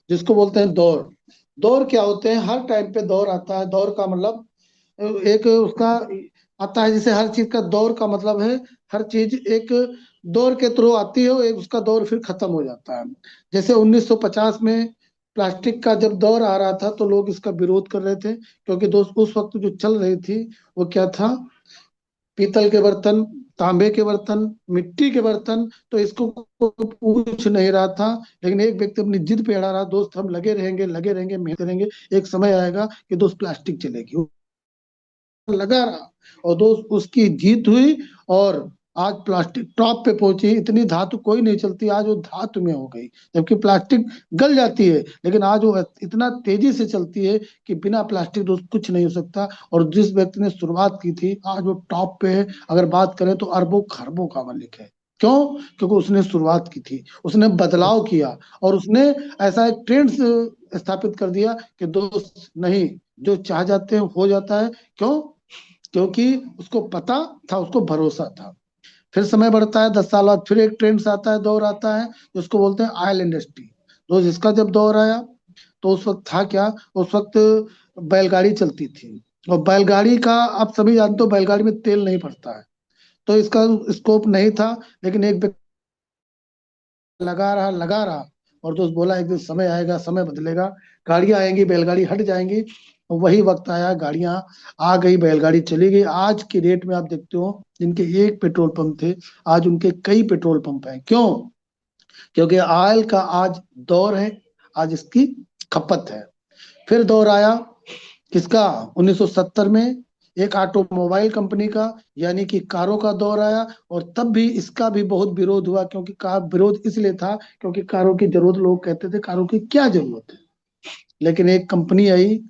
जिसको बोलते हैं दौर। दौर क्या होते हैं? हर टाइम पे दौर आता है। दौर का मतलब एक उसका आता है, जैसे हर चीज का दौर का मतलब है, हर चीज एक दौर के थ्रू आती है, एक उसका दौर फिर खत्म हो जाता है। जैसे 1950 में प्लास्टिक का जब दौर आ रहा था तो लोग इसका विरोध कर रहे थे, क्योंकि दोस्त उस वक्त जो चल रही थी वो क्या था? पीतल के बर्तन, तांबे के बर्तन, मिट्टी के बर्तन। तो इसको कोई पूछ नहीं रहा था, लेकिन एक व्यक्ति अपनी जिद पे अड़ा रहा, दोस्त हम लगे रहेंगे, मेहनत करेंगे, एक समय आएगा कि दोस्त प्लास्टिक चलेगी। लगा रहा, और दोस्त उसकी जीत हुई, और आज प्लास्टिक टॉप पे पहुंची। इतनी धातु कोई नहीं चलती, आज वो धातु में हो गई। जबकि प्लास्टिक गल जाती है, लेकिन आज वो इतना तेजी से चलती है कि बिना प्लास्टिक दोस्त कुछ नहीं हो सकता। और जिस व्यक्ति ने शुरुआत की थी, आज वो टॉप पे है। अगर बात करें तो अरबों खरबों का मालिक है। क्यों? क्योंकि उसने शुरुआत की थी, उसने बदलाव किया, और उसने ऐसा एक ट्रेंड स्थापित कर दिया कि दोस्त नहीं, जो चाह जाते हैं हो जाता है। क्यों? क्योंकि उसको पता था, उसको भरोसा था। फिर समय बढ़ता है, 10 साल बाद फिर एक ट्रेंड आता है, दौर आता है, जिसको बोलते हैं ऑयल इंडस्ट्री। तो जिसका जब दौर आया, तो उस वक्त था क्या? उस वक्त बैलगाड़ी चलती थी, और बैलगाड़ी का आप सभी जानते हो, बैलगाड़ी में तेल नहीं पड़ता है, तो इसका स्कोप नहीं था। लेकिन एक व्यक्ति लगा रहा, और दोस्त बोला एक दिन समय आएगा, समय बदलेगा, गाड़ियां आएंगी, बैलगाड़ी हट जाएंगी। और वही वक्त आया, गाड़ियां आ गई, बैलगाड़ी चली गई। आज की डेट में आप देखते हो, जिनके एक पेट्रोल पंप थे, आज उनके कई पेट्रोल पंप हैं। क्यों? क्योंकि ऑयल का आज दौर है, आज इसकी खपत है। फिर दौर आया किसका? 1970 में एक ऑटोमोबाइल कंपनी का, यानी कि कारों का दौर आया। और तब भी इसका भी बहुत विरोध हुआ, क्योंकि कार विरोध इसलिए था क्योंकि कारों की जरूरत, लोग कहते थे कारों की क्या जरूरत है। लेकिन एक कंपनी आई,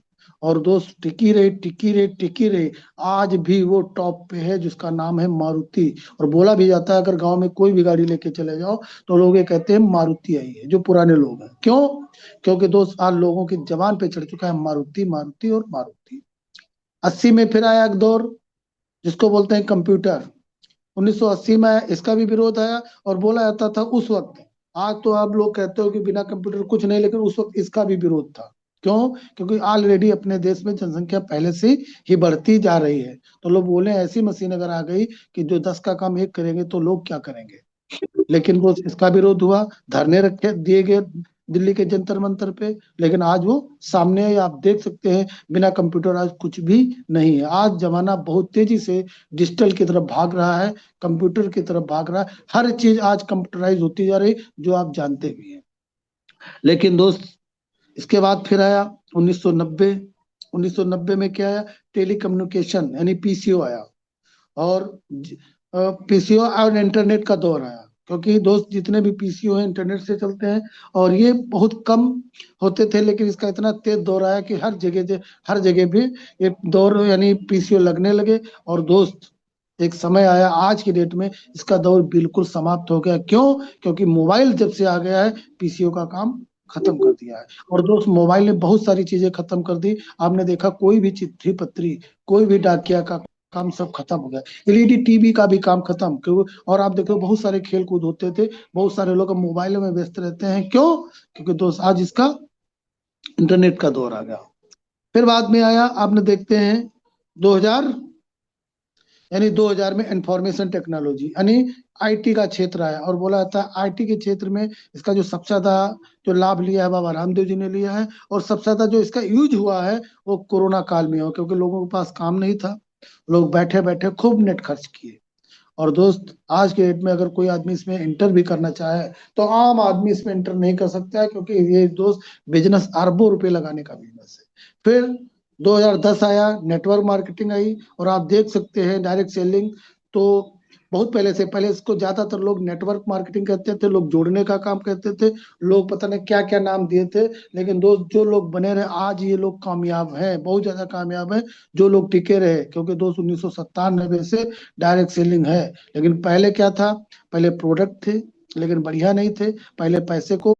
और दोस्त टिकी रही, टिकी रही, टिकी रही। आज भी वो टॉप पे है, जिसका नाम है मारुति। और बोला भी जाता है, अगर गांव में कोई भी गाड़ी लेके चले जाओ तो लोग ये कहते हैं मारुति आई है, जो पुराने लोग हैं। क्यों? क्योंकि दोस्त आज लोगों की जबान पे चढ़ चुका है मारुति, मारुति और मारुति। 80 में फिर आया एक दौर, जिसको बोलते हैं कंप्यूटर। 1980 में इसका भी विरोध आया, और बोला जाता था उस वक्त, आज तो आप लोग कहते हो कि बिना कंप्यूटर कुछ नहीं, लेकिन उस वक्त इसका भी विरोध था। क्यों? क्योंकि ऑलरेडी अपने देश में जनसंख्या पहले से ही बढ़ती जा रही है। तो लोग बोले ऐसी मशीन अगर आ गई कि जो 10 का काम एक करेंगे, तो लोग क्या करेंगे? लेकिन वो इसका विरोध हुआ, धरने रखे दिए गए दिल्ली के जंतर मंतर पे। लेकिन आज वो सामने है, आप देख सकते हैं, बिना कंप्यूटर आज कुछ भी नहीं है। आज जमाना बहुत तेजी से डिजिटल की तरफ भाग रहा है, कंप्यूटर की तरफ भाग रहा है। हर चीज आज कंप्यूटराइज होती जा रही, जो आप जानते भी हैं। लेकिन दोस्त, इसके बाद फिर आया 1990। 1990 में क्या आया? टेली कम्युनिकेशन यानी पीसीओ आया, और पीसीओ और इंटरनेट का दौर आया। क्योंकि दोस्त जितने भी पीसीओ हैं इंटरनेट से चलते हैं, और ये बहुत कम होते थे, लेकिन इसका इतना तेज दौर आया कि हर जगह भी ये दौर यानी पीसीओ लगने लगे। और दोस्त एक समय आया, आज की डेट में इसका दौर बिल्कुल समाप्त हो गया। क्यों? क्योंकि मोबाइल जब से आ गया है, पीसीओ का काम खत्म कर दिया है। और दोस्त मोबाइल ने बहुत सारी चीजें खत्म कर दी। आपने देखा, कोई भी चिट्ठी पत्री, कोई भी डाकिया का काम सब खत्म हो गया। एलईडी टीवी का भी काम खत्म क्यों? और आप देखो, बहुत सारे खेल कूद होते थे, बहुत सारे लोग अब मोबाइल में व्यस्त रहते हैं। क्यों? क्योंकि दोस्त आज इसका इंटरनेट का दौर आ गया। फिर बाद में आया, आपने देखते हैं 2000, यानी 2000 में इंफॉर्मेशन टेक्नोलॉजी यानी आईटी का क्षेत्र आया। और बोला जाता है आईटी के क्षेत्र में इसका जो सबसे ज्यादा जो लाभ लिया है, बाबा रामदेव जी ने लिया है। और सबसे ज्यादा जो इसका यूज हुआ है, वो कोरोना काल में हो, क्योंकि लोगों के पास काम नहीं था, लोग बैठे बैठे खूब नेट खर्च किए। और दोस्त, आज के डेट में अगर कोई आदमी इसमें इंटर भी करना चाहे, तो आम आदमी इसमें इंटर नहीं कर सकता है, क्योंकि ये दोस्त बिजनेस अरबों रुपए लगाने का बिजनेस है। फिर 2010 आया, नेटवर्क मार्केटिंग आई, और आप देख सकते हैं डायरेक्ट सेलिंग। तो बहुत पहले इसको ज्यादातर लोग नेटवर्क मार्केटिंग कहते थे, लोग जोड़ने का काम कहते थे, लोग पता नहीं क्या क्या नाम दिए थे। लेकिन दोस्त, जो लोग बने रहे, आज ये लोग कामयाब हैं, बहुत ज्यादा कामयाब हैं। जो लोग टिके रहे, क्योंकि दोस्त 1997 से डायरेक्ट सेलिंग है। लेकिन पहले क्या था? पहले प्रोडक्ट थे, लेकिन बढ़िया नहीं थे। पहले पैसे को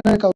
का